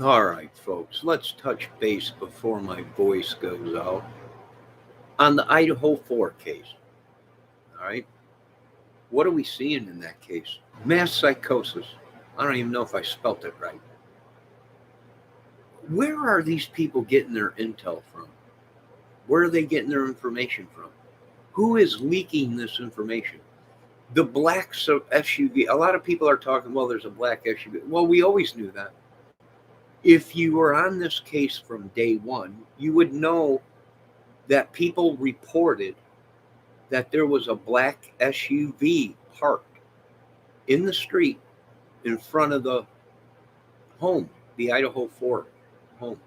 All right, folks, let's touch base before my voice goes out on the Idaho 4 case. All right, what are we seeing in that case? Mass psychosis. I don't even know if I spelt it right. Where are these people getting their intel from? Where are they getting their information from? Who is leaking this information? The black SUV. A lot of people are talking, well, there's a black SUV. Well, we always knew that. If you were on this case from day one, you would know that people reported that there was a black SUV parked in the street in front of the home, the Idaho 4 home.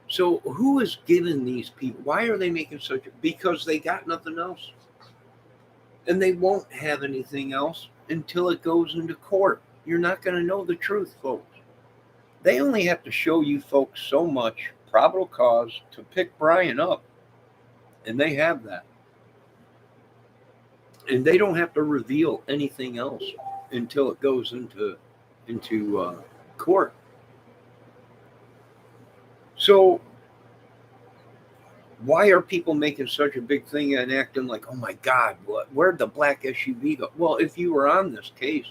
So who is giving these people? Why are they making such? Because they got nothing else, and they won't have anything else until it goes into court. You're not going to know the truth, folks. They only have to show you folks so much probable cause to pick Brian up, and they have that. And they don't have to reveal anything else until it goes into court. So why are people making such a big thing and acting like, oh my God, where'd the black SUV go? Well, if you were on this case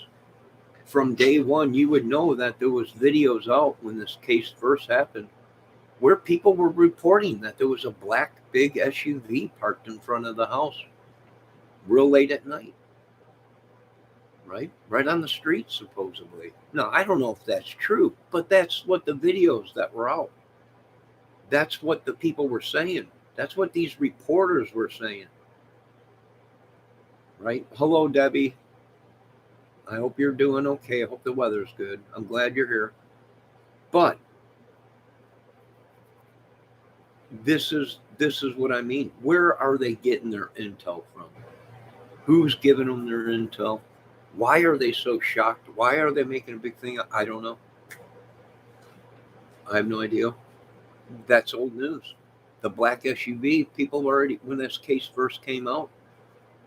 from day one, you would know that there was videos out when this case first happened where people were reporting that there was a black big SUV parked in front of the house real late at night. Right on the street, supposedly. Now, I don't know if that's true, but that's what the videos that were out. That's what the people were saying. That's what these reporters were saying. Right? Hello, Debbie. I hope you're doing okay. I hope the weather's good. I'm glad you're here. But this is what I mean. Where are they getting their intel from? Who's giving them their intel? Why are they so shocked? Why are they making a big thing? I don't know. I have no idea. That's old news. The black SUV, people already, when this case first came out,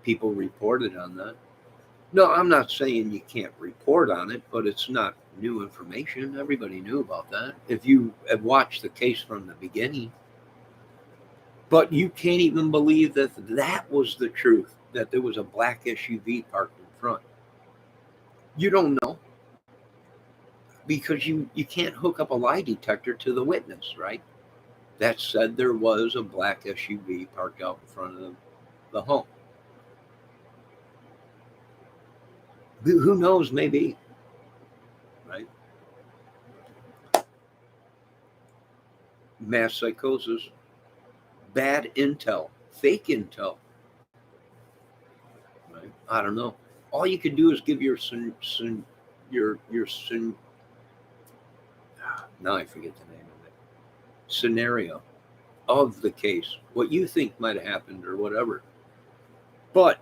people reported on that. No, I'm not saying you can't report on it, but it's not new information. Everybody knew about that. If you had watched the case from the beginning, but you can't even believe that that was the truth, that there was a black SUV parked in front. You don't know because you can't hook up a lie detector to the witness, right? That said there was a black SUV parked out in front of the home. Who knows? Maybe, right? Mass psychosis, bad intel, fake intel, right? I don't know. All you can do is give your now I forget the name of it, scenario of the case, what you think might have happened or whatever. But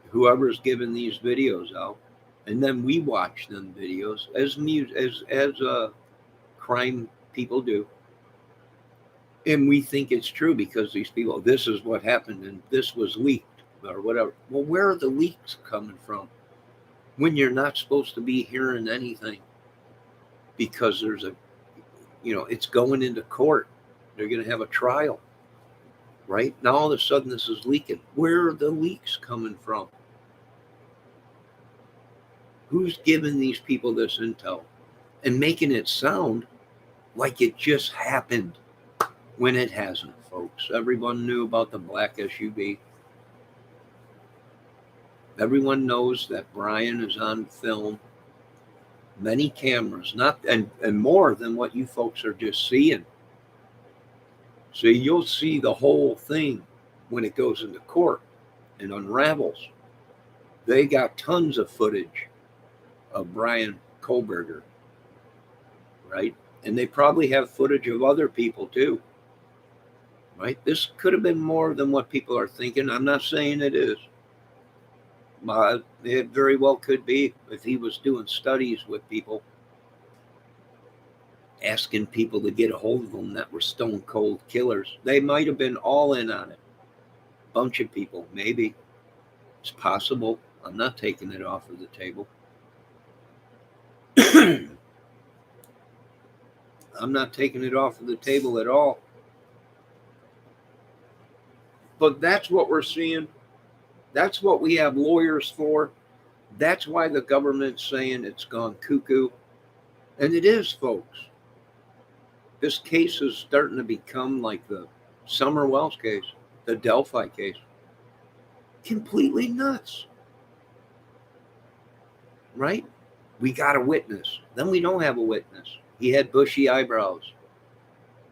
whoever's given these videos out, and then we watch them videos as crime people do, and we think it's true because these people, this is what happened and this was leaked or whatever. Well, where are the leaks coming from when you're not supposed to be hearing anything? Because it's going into court. They're going to have a trial, right? Now all of a sudden this is leaking. Where are the leaks coming from? Who's giving these people this intel and making it sound like it just happened when it hasn't, folks? Everyone knew about the black SUV. Everyone knows that Brian is on film, many cameras, not and more than what you folks are just seeing. So you'll see the whole thing when it goes into court and unravels. They got tons of footage of Brian Kohlberger, right? And they probably have footage of other people too, right? This could have been more than what people are thinking. I'm not saying it is. It very well could be if he was doing studies with people, asking people to get a hold of them that were stone cold killers. They might have been all in on it. Bunch of people, maybe. It's possible. I'm not taking it off of the table. I'm not taking it off of the table at all. But that's what we're seeing. That's what we have lawyers for. That's why the government's saying it's gone cuckoo. And it is, folks. This case is starting to become like the Summer Wells case, the Delphi case. Completely nuts. Right? We got a witness. Then we don't have a witness. He had bushy eyebrows.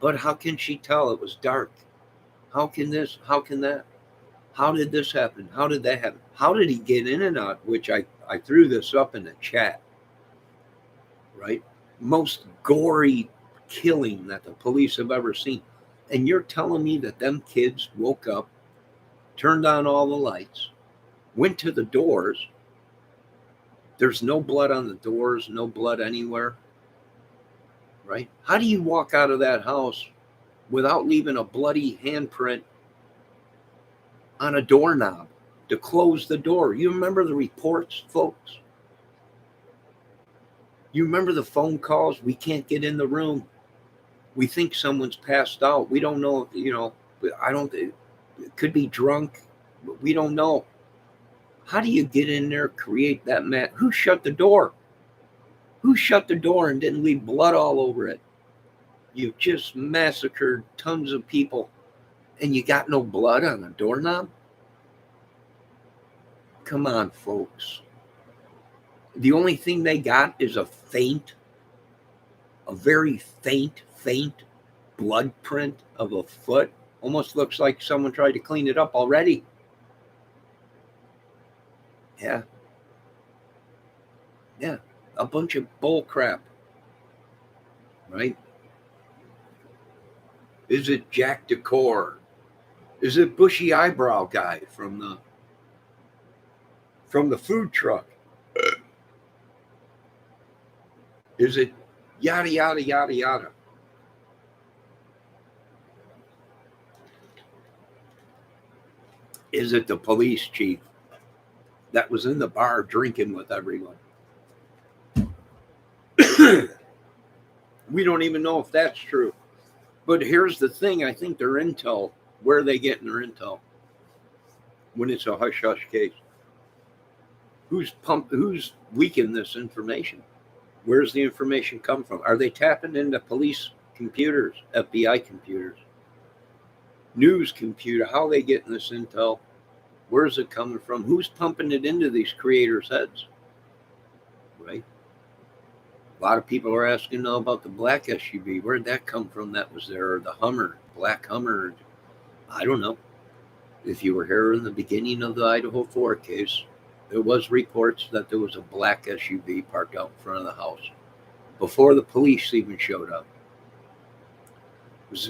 But how can she tell it was dark? How can this? How can that? How did this happen? How did that happen? How did he get in and out? Which I threw this up in the chat, right? Most gory killing that the police have ever seen. And you're telling me that them kids woke up, turned on all the lights, went to the doors. There's no blood on the doors, no blood anywhere, right? How do you walk out of that house without leaving a bloody handprint on a doorknob to close the door? You remember the reports, folks? You remember the phone calls? We can't get in the room. We think someone's passed out. We don't know, I don't, it could be drunk. We don't know. How do you get in there, create that mess? Who shut the door? Who shut the door and didn't leave blood all over it? You've just massacred tons of people and you got no blood on the doorknob? Come on, folks. The only thing they got is a very faint blood print of a foot. Almost looks like someone tried to clean it up already. Yeah. A bunch of bull crap. Right? Is it Jack Decor? Is it bushy eyebrow guy from the food truck? Is it yada yada yada yada? Is it the police chief that was in the bar drinking with everyone? We don't even know if that's true. But here's the thing, I think their intel, where are they getting their intel when it's a hush-hush case? Who's leaking this information? Where's the information come from? Are they tapping into police computers, FBI computers, news computer? How are they getting this intel? Where's it coming from? Who's pumping it into these creators' heads? Right? A lot of people are asking now about the black SUV. Where'd that come from that was there? Or the Hummer, black Hummer. I don't know. If you were here in the beginning of the Idaho 4 case, there was reports that there was a black SUV parked out in front of the house before the police even showed up.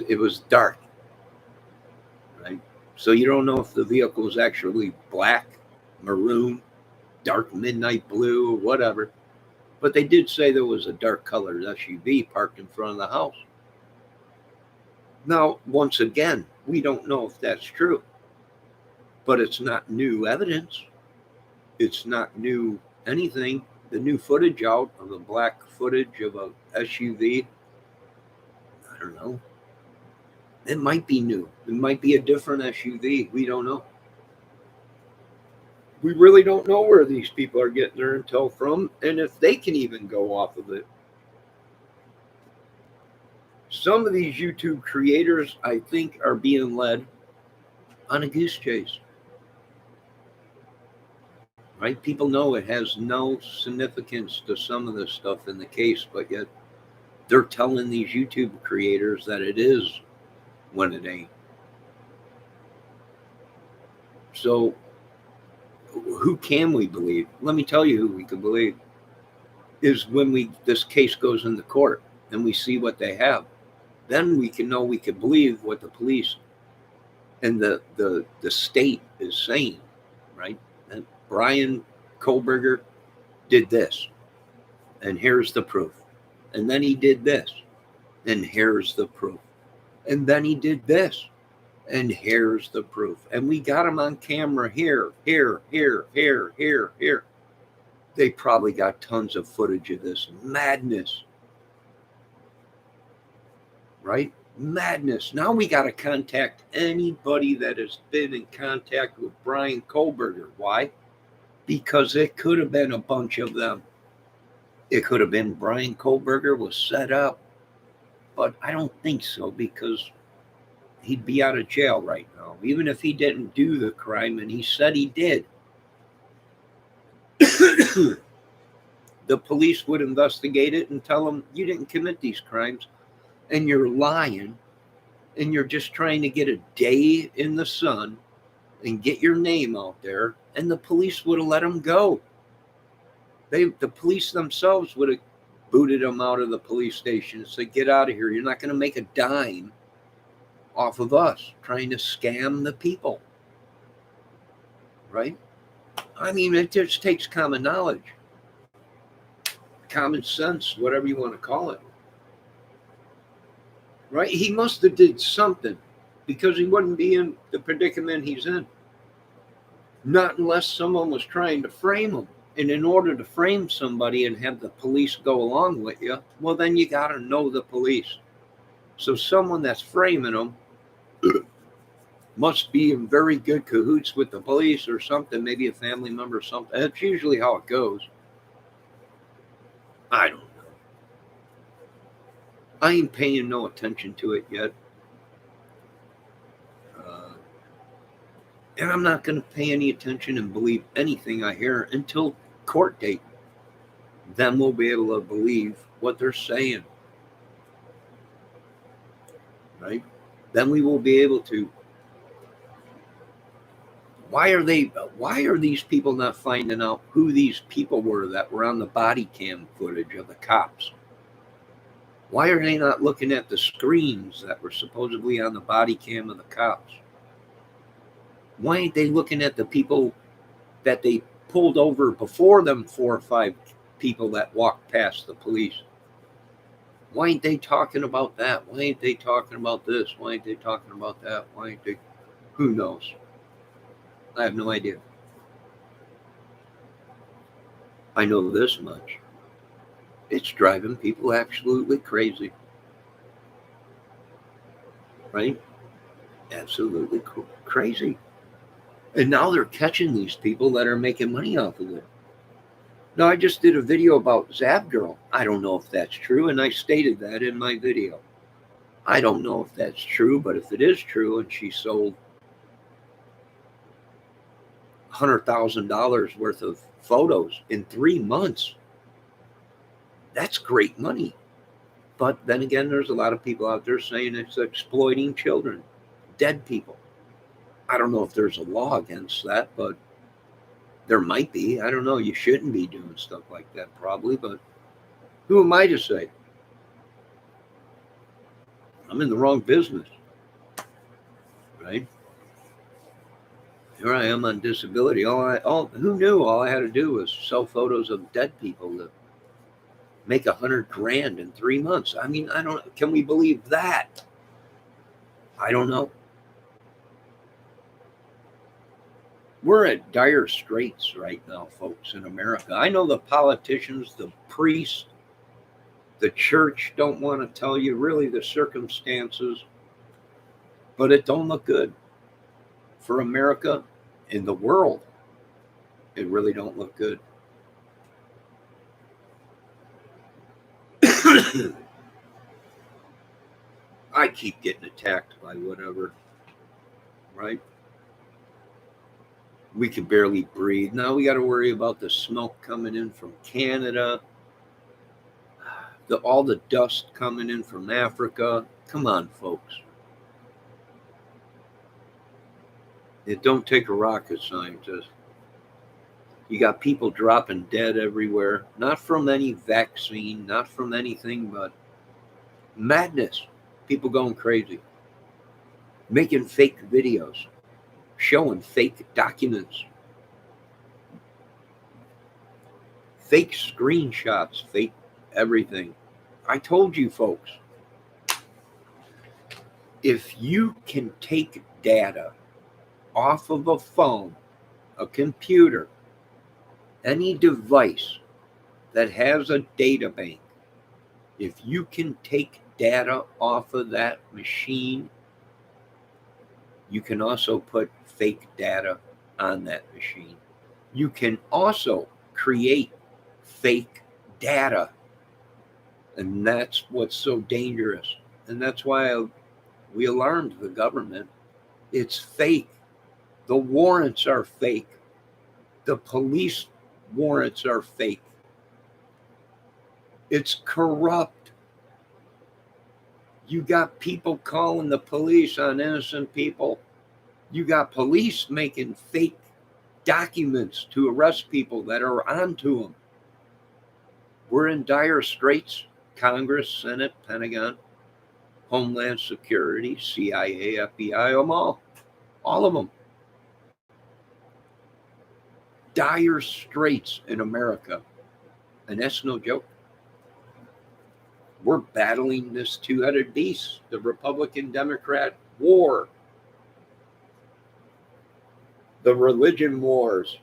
It was dark, right? So you don't know if the vehicle was actually black, maroon, dark midnight blue, or whatever. But they did say there was a dark colored SUV parked in front of the house. Now, once again, we don't know if that's true. But it's not new evidence. It's not new anything. The new footage out of the black footage of a SUV, I don't know. It might be new. It might be a different SUV. We don't know. We really don't know where these people are getting their intel from and if they can even go off of it. Some of these YouTube creators, I think, are being led on a goose chase. Right? People know it has no significance to some of this stuff in the case, but yet they're telling these YouTube creators that it is when it ain't. So who can we believe? Let me tell you who we can believe is when this case goes into court and we see what they have. Then we can know, we can believe what the police and the state is saying, right? And Brian Kohlberger did this, and here's the proof. And then he did this, and here's the proof. And then he did this, and here's the proof. And we got him on camera here. They probably got tons of footage of this madness. right? Madness. Now we got to contact anybody that has been in contact with Brian Kohlberger. Why? Because it could have been a bunch of them. It could have been Brian Kohlberger was set up, but I don't think so because he'd be out of jail right now. Even if he didn't do the crime, and he said he did, the police would investigate it and tell him you didn't commit these crimes and you're lying and you're just trying to get a day in the sun and get your name out there, and the police would have let him go. The police themselves would have booted him out of the police station and said, get out of here. You're not going to make a dime off of us trying to scam the people. Right? I mean, it just takes common knowledge, common sense, whatever you want to call it. Right? He must have did something because he wouldn't be in the predicament he's in. Not unless someone was trying to frame him. And in order to frame somebody and have the police go along with you, well, then you got to know the police. So someone that's framing them must be in very good cahoots with the police or something, maybe a family member or something. That's usually how it goes. I don't know. I ain't paying no attention to it yet. And I'm not going to pay any attention and believe anything I hear until court date. Then we'll be able to believe what they're saying. Right? Then we will be able to. Why are these people not finding out who these people were that were on the body cam footage of the cops? Why are they not looking at the screens that were supposedly on the body cam of the cops? Why ain't they looking at the people that they pulled over before them 4 or 5 people that walked past the police? Why ain't they talking about that? Why ain't they talking about this? Why ain't they talking about that? Why ain't they? Who knows? I have no idea. I know this much. It's driving people absolutely crazy. Right? Absolutely crazy. And now they're catching these people that are making money off of it. Now, I just did a video about Zap Girl. I don't know if that's true, and I stated that in my video. I don't know if that's true, but if it is true and she sold $100,000 worth of photos in 3 months, that's great money. But then again, there's a lot of people out there saying it's exploiting children, dead people. I don't know if there's a law against that, but there might be. I don't know. You shouldn't be doing stuff like that probably, but who am I to say? I'm in the wrong business, right? Here I am on disability. Who knew? All I had to do was sell photos of dead people to make $100,000 in 3 months. I mean, I don't. Can we believe that? I don't know. We're at dire straits right now, folks, in America. I know the politicians, the priests, the church don't want to tell you really the circumstances, but it don't look good for America and the world. It really don't look good. I keep getting attacked by whatever, right? We can barely breathe. Now we got to worry about the smoke coming in from Canada, all the dust coming in from Africa. Come on, folks. It don't take a rocket scientist. You got people dropping dead everywhere, not from any vaccine, not from anything, but madness. People going crazy, making fake videos, showing fake documents, fake screenshots, fake everything. I told you, folks, if you can take data off of a phone, a computer, any device that has a data bank, if you can take data off of that machine, you can also put fake data on that machine. You can also create fake data. And that's what's so dangerous. And that's why we alarmed the government. It's fake. The warrants are fake. The police warrants are fake. It's corrupt. You got people calling the police on innocent people. You got police making fake documents to arrest people that are onto them. We're in dire straits. Congress, Senate, Pentagon, Homeland Security, CIA, FBI, them all of them. Dire straits in America. And that's no joke. We're battling this two-headed beast, the Republican-Democrat war, the religion wars.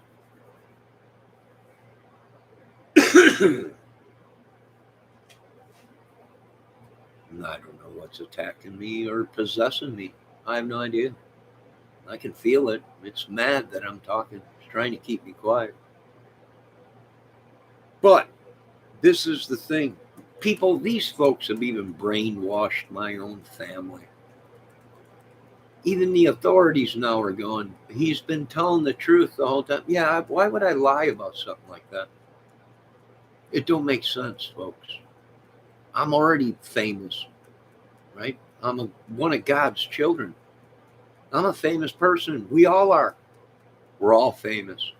I don't know what's attacking me or possessing me. I have no idea. I can feel it. It's mad that I'm talking. It's trying to keep me quiet. But this is the thing. People, these folks have even brainwashed my own family. Even the authorities now are going, he's been telling the truth the whole time. Yeah, why would I lie about something like that? It don't make sense, folks. I'm already famous, right? I'm one of God's children. I'm a famous person. We all are. We're all famous,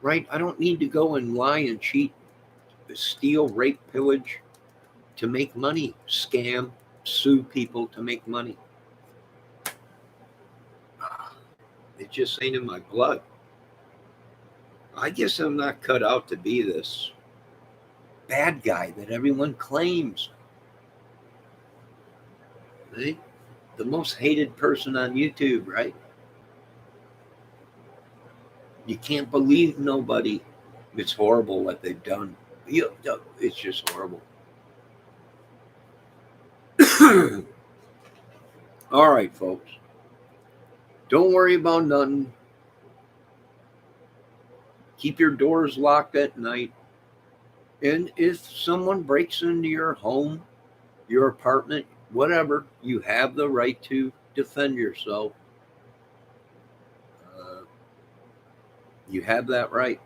right? I don't need to go and lie and cheat, steal, rape, pillage to make money, scam, sue people to make money. It just ain't in my blood. I guess I'm not cut out to be this bad guy that everyone claims. Right? The most hated person on YouTube, right? You can't believe nobody. It's horrible what they've done. It's just horrible. All right, folks. Don't worry about nothing. Keep your doors locked at night. And if someone breaks into your home, your apartment, whatever, you have the right to defend yourself. You have that right.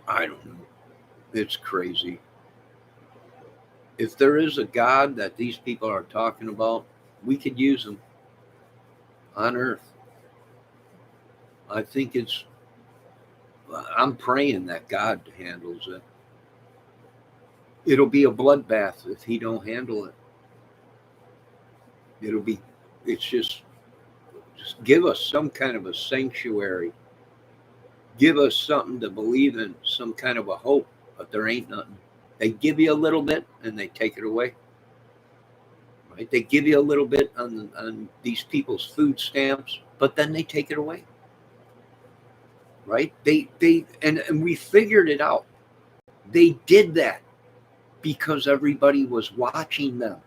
I don't know. It's crazy. If there is a God that these people are talking about, we could use him on earth. I think I'm praying that God handles it. It'll be a bloodbath if he don't handle it. It's just give us some kind of a sanctuary. Give us something to believe in, some kind of a hope, but there ain't nothing. They give you a little bit and they take it away. Right? They give you a little bit on these people's food stamps, but then they take it away. Right? And we figured it out. They did that because everybody was watching them.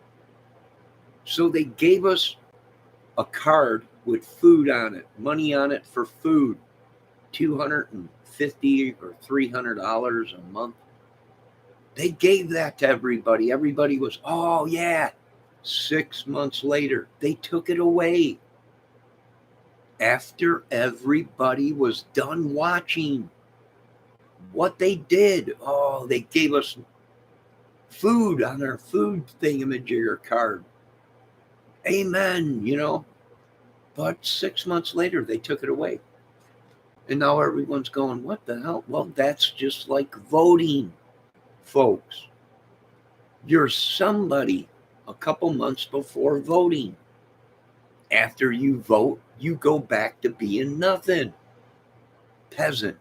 So they gave us a card with food on it, money on it for food, $250 or $300 a month. They gave that to everybody. Everybody was, oh yeah. 6 months later, they took it away. After everybody was done watching what they did, they gave us food on our food thingamajigger card. Amen, But 6 months later, they took it away. And now everyone's going, what the hell? Well, that's just like voting, folks. You're somebody a couple months before voting. After you vote, you go back to being nothing. Peasant.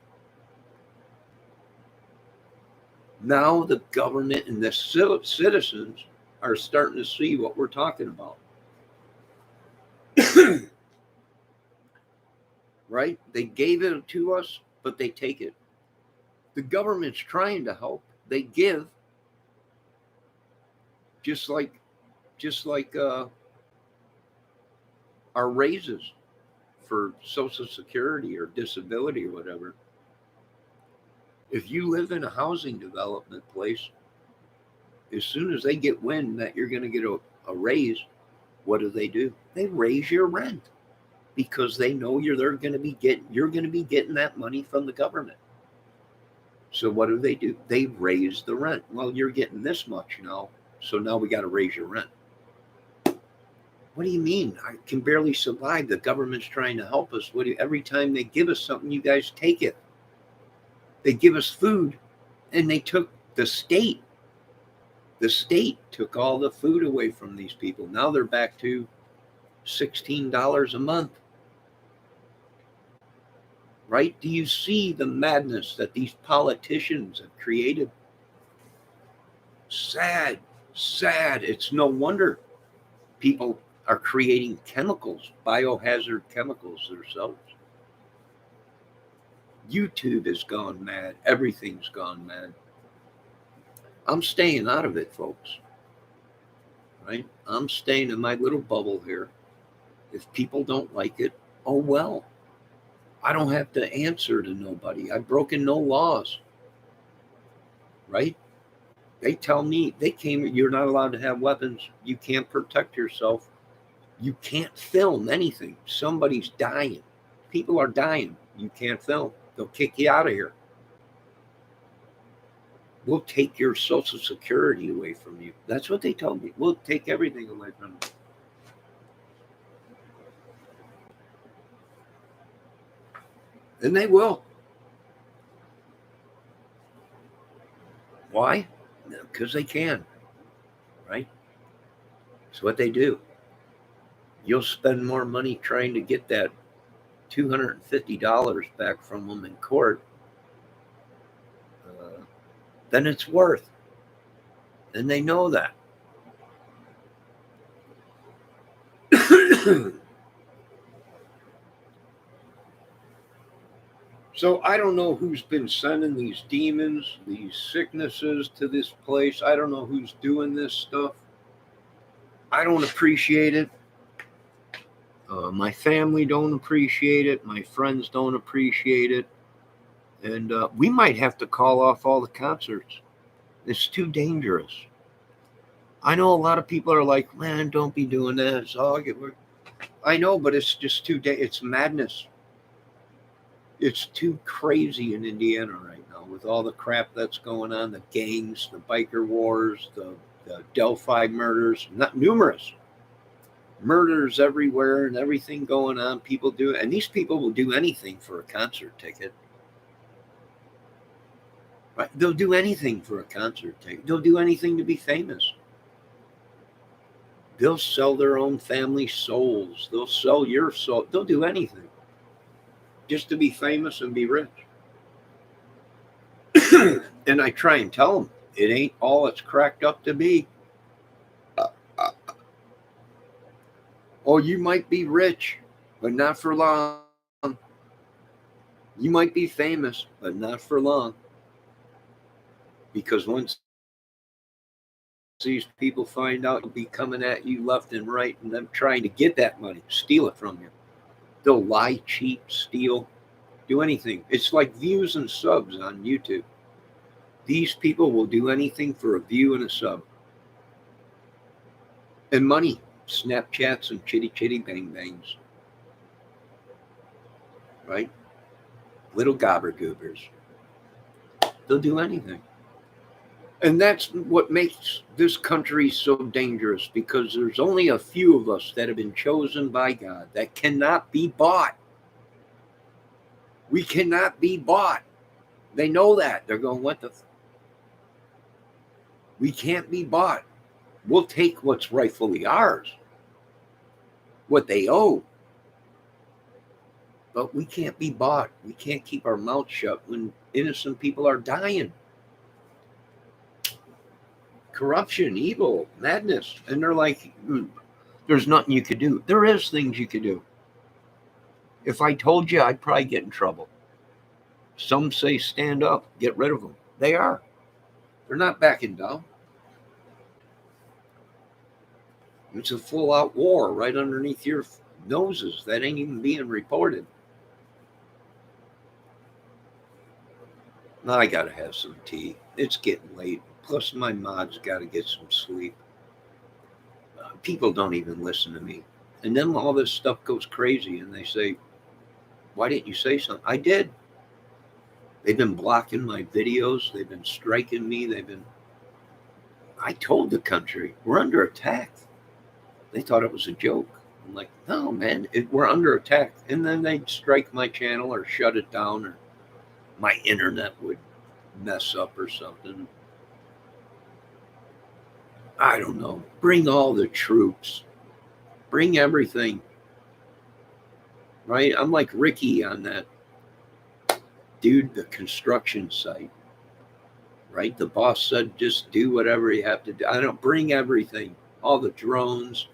Now the government and the citizens are starting to see what we're talking about. Right? They gave it to us, but they take it. The government's trying to help. They give, just like just like our raises for Social Security or disability or whatever. If you live in a housing development place, as soon as they get wind that you're going to get a raise, what do? They raise your rent because they know you're going to be getting that money from the government. So what do? They raise the rent. Well, you're getting this much now, so now we got to raise your rent. What do you mean? I can barely survive. The government's trying to help us. Every time they give us something, you guys take it. They give us food, and they took the state. The state took all the food away from these people. Now they're back to $16 a month. Right? Do you see the madness that these politicians have created? Sad, sad. It's no wonder people are creating chemicals, biohazard chemicals themselves. YouTube has gone mad. Everything's gone mad. I'm staying out of it, folks. Right? I'm staying in my little bubble here. If people don't like it, oh well. I don't have to answer to nobody. I've broken no laws. Right? They tell me you're not allowed to have weapons. You can't protect yourself. You can't film anything. Somebody's dying. People are dying. You can't film. They'll kick you out of here. We'll take your Social Security away from you. That's what they told me. We'll take everything away from you. And they will. Why? Because they can. Right? It's what they do. You'll spend more money trying to get that $250 back from them in court than it's worth. And they know that. So I don't know who's been sending these demons, these sicknesses to this place. I don't know who's doing this stuff. I don't appreciate it. My family don't appreciate it. My friends don't appreciate it. And we might have to call off all the concerts. It's too dangerous. I know a lot of people are like, man, don't be doing that. I know, but it's just it's madness. It's too crazy in Indiana right now with all the crap that's going on, the gangs, the biker wars, the Delphi murders, not numerous. Murders everywhere and everything going on. People do it. And these people will do anything for a concert ticket. Right? They'll do anything for a concert ticket. They'll do anything to be famous. They'll sell their own family souls. They'll sell your soul. They'll do anything just to be famous and be rich. And I try and tell them it ain't all it's cracked up to be. Oh, you might be rich, but not for long. You might be famous, but not for long. Because once these people find out, they'll be coming at you left and right and them trying to get that money, steal it from you. They'll lie, cheat, steal, do anything. It's like views and subs on YouTube. These people will do anything for a view and a sub. And money. Snapchats and chitty bang bangs. Right? Little gobbergoobers. They'll do anything. And that's what makes this country so dangerous, because there's only a few of us that have been chosen by God that cannot be bought. We cannot be bought. They know that. They're going, what the? We can't be bought. We'll take what's rightfully ours, what they owe. But we can't be bought. We can't keep our mouth shut when innocent people are dying. Corruption, evil, madness. And they're like, there's nothing you could do. There is things you could do. If I told you, I'd probably get in trouble. Some say stand up, get rid of them. They are. They're not backing down. It's a full out war right underneath your noses that ain't even being reported. Now I got to have some tea. It's getting late. Plus, my mod's got to get some sleep. People don't even listen to me. And then all this stuff goes crazy and they say, why didn't you say something? I did. They've been blocking my videos. They've been striking me. I told the country, we're under attack. They thought it was a joke. I'm like, no, man, we're under attack. And then they'd strike my channel or shut it down, or my internet would mess up or something. I don't know. Bring all the troops. Bring everything. Right? I'm like Ricky on that dude, the construction site. Right? The boss said, just do whatever you have to do. I don't bring everything. All the drones,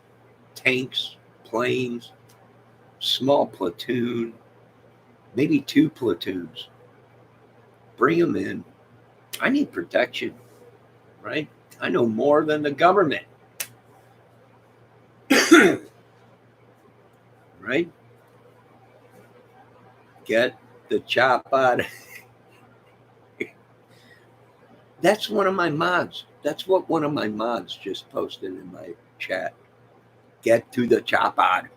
tanks, planes, small platoon, maybe 2 platoons. Bring them in. I need protection. Right? I know more than the government. Right? Get the chop out. That's one of my mods. That's what one of my mods just posted in my chat. Get to the chopper.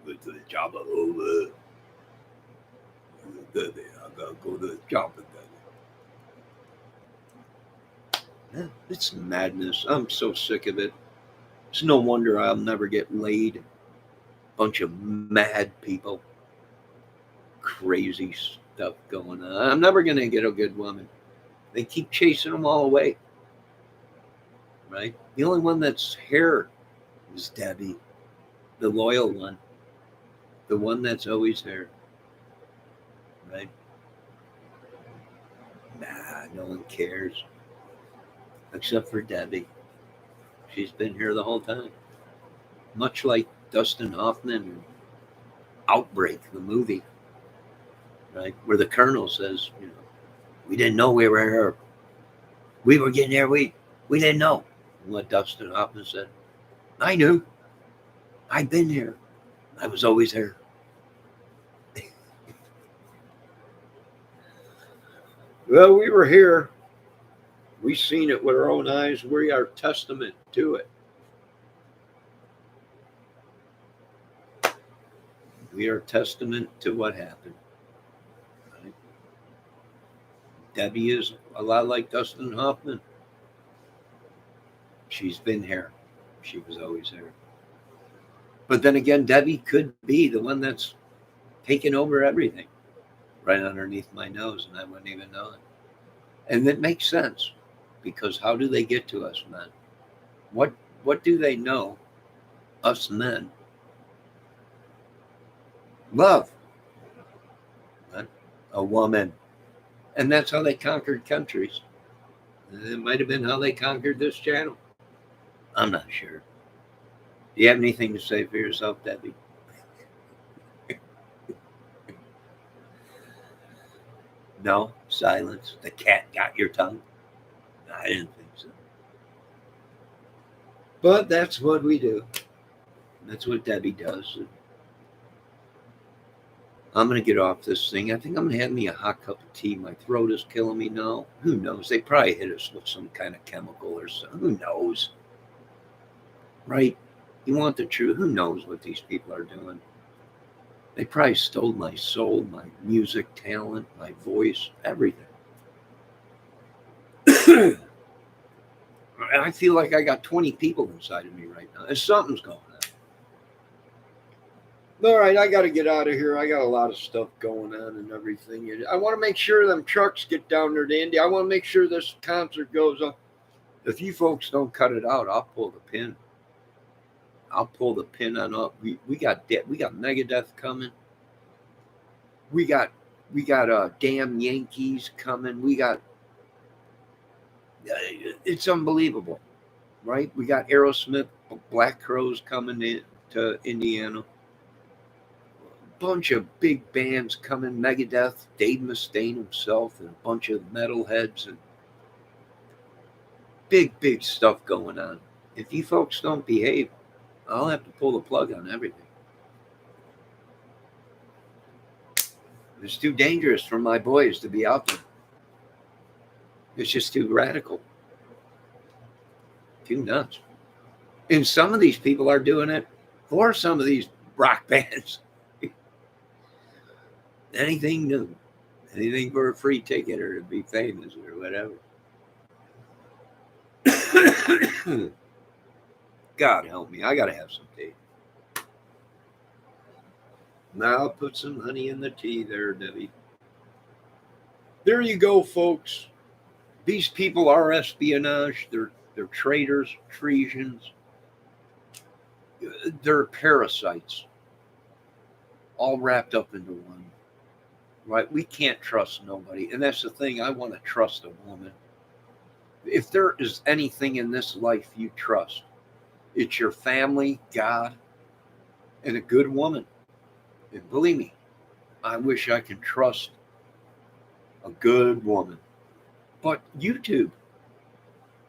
Get to the chopper over. I gotta go to the chopper. Yeah, it's madness. I'm so sick of it. It's no wonder I'll never get laid. Bunch of mad people. Crazy stuff going on. I'm never gonna get a good woman. They keep chasing them all away. Right? The only one that's here is Debbie, the loyal one, the one that's always here. Right? Nah, no one cares except for Debbie. She's been here the whole time. Much like Dustin Hoffman in Outbreak, the movie, right? Where the colonel says, we didn't know we were here. We were getting here. We didn't know. And what Dustin Hoffman said, I knew. I've been here. I was always here. Well, we were here. We seen it with our own eyes. We are testament to it. We are testament to what happened. Right? Debbie is a lot like Dustin Hoffman. She's been here. She was always there. But then again, Debbie could be the one that's taking over everything right underneath my nose, and I wouldn't even know it. And it makes sense, because how do they get to us men? What do they know, us men? Love. Right? A woman. And that's how they conquered countries. It might have been how they conquered this channel. I'm not sure. Do you have anything to say for yourself, Debbie? No? Silence. The cat got your tongue? I didn't think so. But that's what we do. That's what Debbie does. I'm going to get off this thing. I think I'm going to have me a hot cup of tea. My throat is killing me now. Who knows? They probably hit us with some kind of chemical or something. Who knows? Right? You want the truth? Who knows what these people are doing? They probably stole my soul, my music talent, my voice, everything. I feel like I got 20 people inside of me right now. And something's going on. All right, I got to get out of here. I got a lot of stuff going on and everything. I want to make sure them trucks get down there to Indy. I want to make sure this concert goes on. If you folks don't cut it out, I'll pull the pin. I'll pull the pin on up. We got Megadeth coming. We got damn Yankees coming. We got it's unbelievable, right? We got Aerosmith, Black Crowes coming in to Indiana. bunch of big bands coming, Megadeth, Dave Mustaine himself, and a bunch of metalheads, and big stuff going on. If you folks don't behave, I'll have to pull the plug on everything. It's too dangerous for my boys to be out there. It's just too radical, too nuts. And some of these people are doing it for some of these rock bands. Anything new, anything for a free ticket or to be famous or whatever. God help me, I gotta have some tea. Now I'll put some honey in the tea there, Debbie. There you go, folks. These people are espionage. They're traitors, treasons. They're parasites, all wrapped up into one. Right? We can't trust nobody, and that's the thing. I want to trust a woman. If there is anything in this life you trust, it's your family, God, and a good woman. And believe me, I wish I could trust a good woman. But YouTube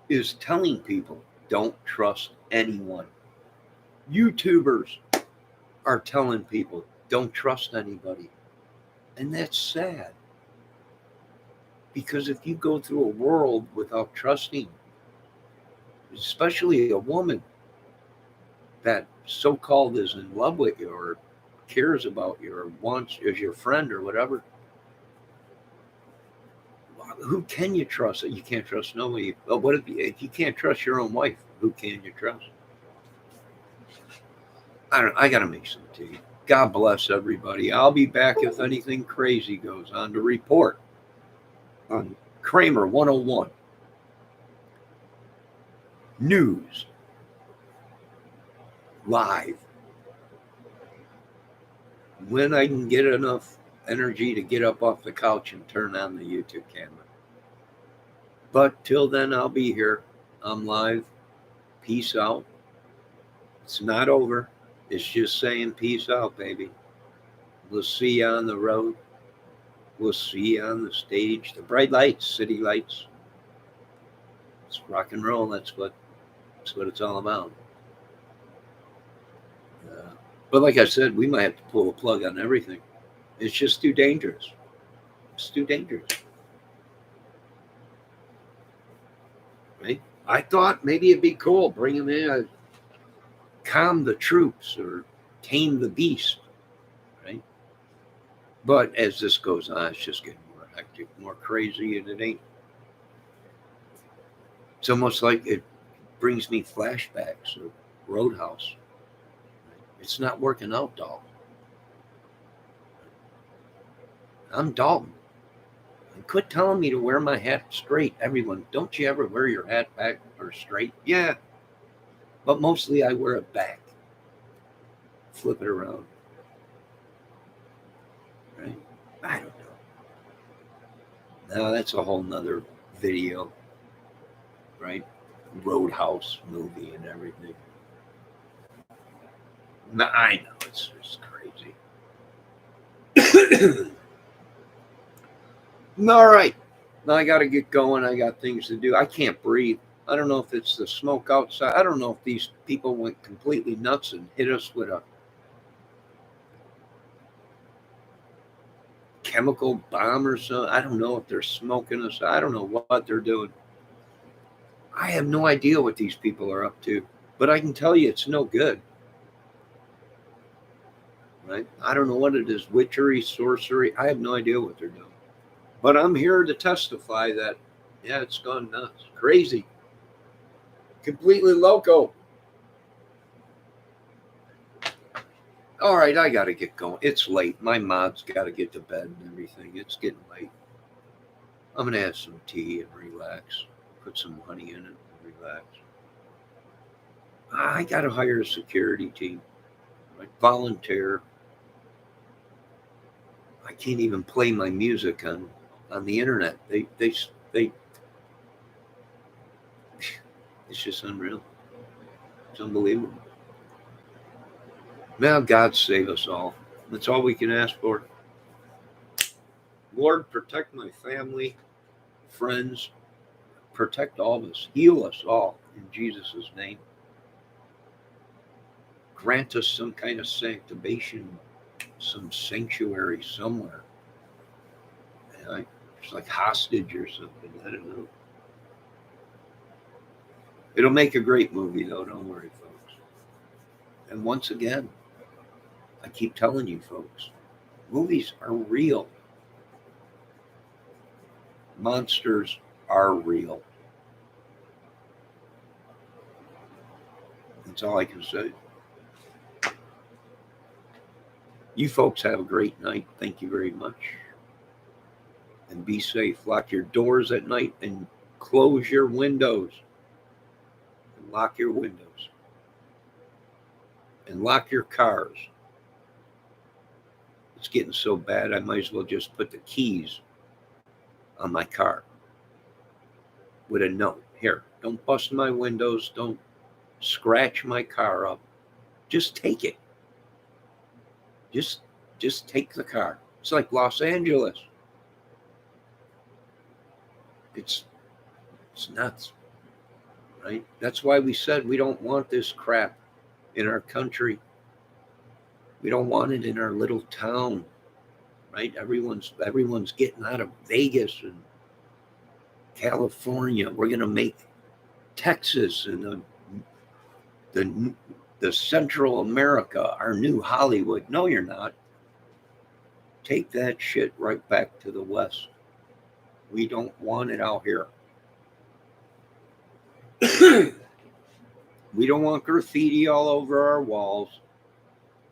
is telling people don't trust anyone. YouTubers are telling people don't trust anybody. And that's sad. Because if you go through a world without trusting, especially a woman that so-called is in love with you or cares about you or wants as your friend or whatever, who can you trust? You can't trust nobody. Well, what if you can't trust your own wife? Who can you trust? I gotta make some tea. God bless everybody. I'll be back if anything crazy goes on to report on Kramer 101 News Live. When I can get enough energy to get up off the couch and turn on the YouTube camera. But till then, I'll be here. I'm live. Peace out. It's not over. It's just saying peace out, baby. We'll see you on the road. We'll see you on the stage. The bright lights, city lights. It's rock and roll. That's what it's all about. But like I said, we might have to pull a plug on everything. It's just too dangerous. It's too dangerous. Right? I thought maybe it'd be cool. Bring them in, calm the troops or tame the beast. Right? But as this goes on, it's just getting more hectic, more crazy, and it ain't. It's almost like it brings me flashbacks of Roadhouse. It's not working out, Dalton. I'm Dalton. And quit telling me to wear my hat straight. Everyone, don't you ever wear your hat back or straight? Yeah. But mostly I wear it back. Flip it around. Right? I don't know. Now that's a whole nother video. Right? Roadhouse movie and everything. No, I know it's just crazy. All right. Now I got to get going. I got things to do. I can't breathe. I don't know if it's the smoke outside. I don't know if these people went completely nuts and hit us with a chemical bomb or something. I don't know if they're smoking us. I don't know what they're doing. I have no idea what these people are up to. But I can tell you it's no good. Right? I don't know what it is. Witchery, sorcery. I have no idea what they're doing. But I'm here to testify that, yeah, it's gone nuts. Crazy. Completely loco. All right, I got to get going. It's late. My mod's got to get to bed and everything. It's getting late. I'm going to have some tea and relax. Put some honey in it and relax. I got to hire a security team. Like volunteer. I can't even play my music on the internet. They it's just unreal. It's unbelievable. Now God save us all. That's all we can ask for. Lord, protect my family, friends, protect all of us, heal us all in Jesus' name. Grant us some kind of sanctification, some sanctuary somewhere. It's like hostage or something. I don't know. It'll make a great movie, though. Don't worry, folks. And once again, I keep telling you, folks, movies are real. Monsters are real. That's all I can say. You folks have a great night. Thank you very much. And be safe. Lock your doors at night and close your windows. And lock your windows. And lock your cars. It's getting so bad, I might as well just put the keys on my car with a note. Here, don't bust my windows. Don't scratch my car up. Just take it. Just take the car. It's like Los Angeles. It's nuts, right? That's why we said we don't want this crap in our country. We don't want it in our little town, right? Everyone's getting out of Vegas and California. We're gonna make Texas and the Central America our new Hollywood. No, you're not. Take that shit right back to the West. We don't want it out here. We don't want graffiti all over our walls.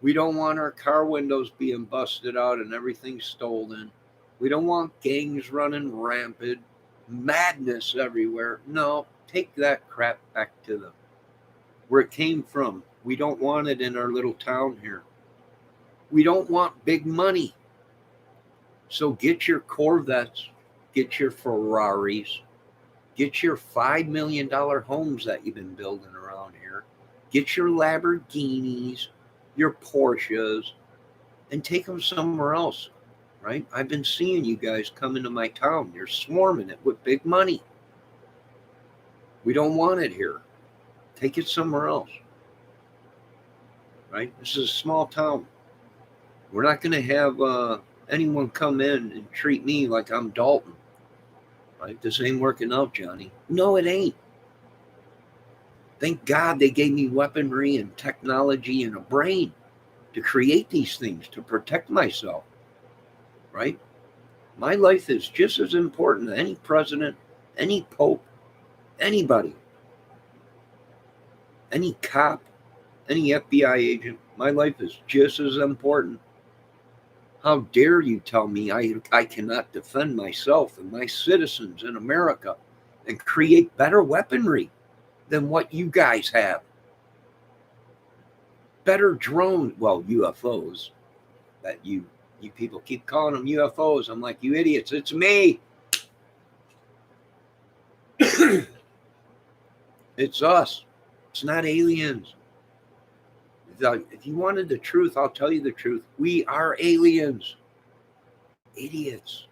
We don't want our car windows being busted out and everything stolen. We don't want gangs running rampant, madness everywhere. No, take that crap back to where it came from. We don't want it in our little town here. We don't want big money. So get your Corvettes, get your Ferraris, get your $5 million homes that you've been building around here. Get your Lamborghinis, your Porsches, and take them somewhere else, right? I've been seeing you guys come into my town. You're swarming it with big money. We don't want it here. Take it somewhere else, right? This is a small town. We're not going to have anyone come in and treat me like I'm Dalton. Right? This ain't working out, Johnny. No, it ain't. Thank God they gave me weaponry and technology and a brain to create these things, to protect myself. Right? My life is just as important to any president, any pope, anybody, any cop, any FBI agent. My life is just as important. How dare you tell me I cannot defend myself and my citizens in America and create better weaponry than what you guys have? Better drone, well, UFOs. That you people keep calling them UFOs. I'm like, you idiots, it's me. It's us. It's not aliens. If you wanted the truth, I'll tell you the truth. We are aliens. Idiots.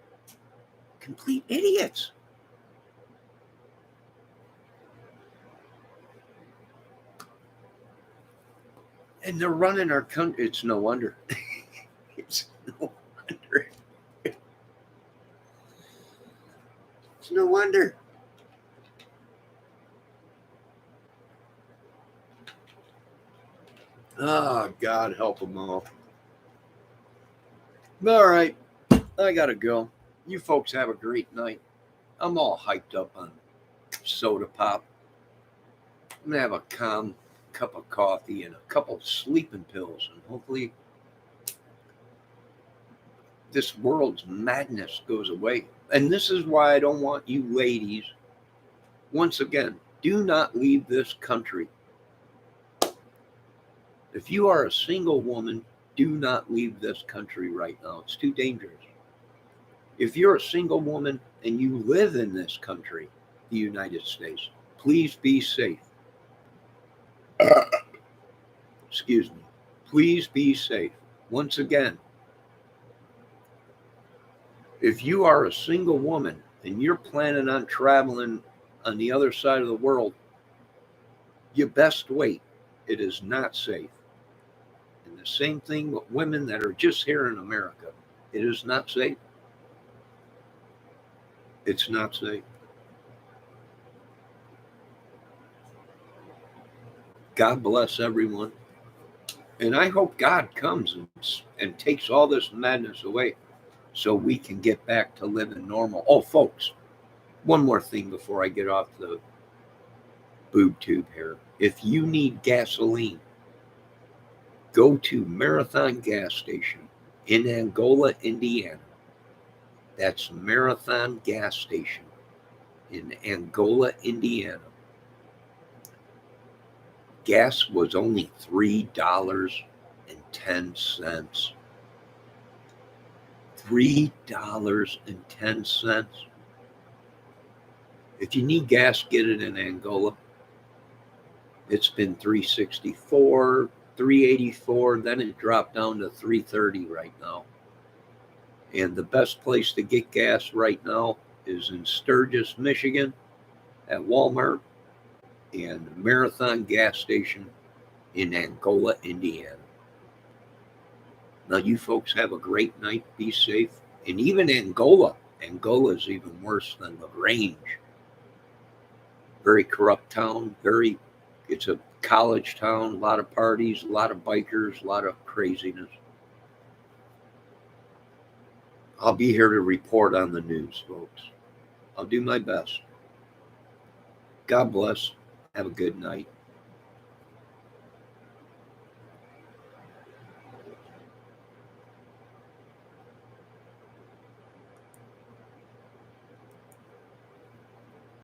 Complete idiots. And they're running our country. It's no wonder. It's no wonder. It's no wonder. Oh, God help them all. All right. I got to go. You folks have a great night. I'm all hyped up on soda pop. I'm going to have a calm cup of coffee and a couple sleeping pills. And hopefully this world's madness goes away. And this is why I don't want you ladies, once again, do not leave this country. If you are a single woman, do not leave this country right now. It's too dangerous. If you're a single woman and you live in this country, the United States, please be safe. Excuse me. Please be safe. Once again, if you are a single woman and you're planning on traveling on the other side of the world, you best wait. It is not safe. And the same thing with women that are just here in America. It is not safe. It's not safe. God bless everyone. And I hope God comes and takes all this madness away so we can get back to living normal. Oh, folks, one more thing before I get off the boob tube here. If you need gasoline, go to Marathon Gas Station in Angola, Indiana. That's Marathon Gas Station in Angola, Indiana. Gas was only $3.10. $3.10. If you need gas, get it in Angola. It's been 364, 384, then it dropped down to 330 right now. And the best place to get gas right now is in Sturgis, Michigan at Walmart and Marathon Gas Station in Angola, Indiana. Now, you folks have a great night. Be safe. And even Angola is even worse than the Range. Very corrupt town. It's a college town. A lot of parties, a lot of bikers, a lot of craziness. I'll be here to report on the news, folks. I'll do my best. God bless. Have a good night.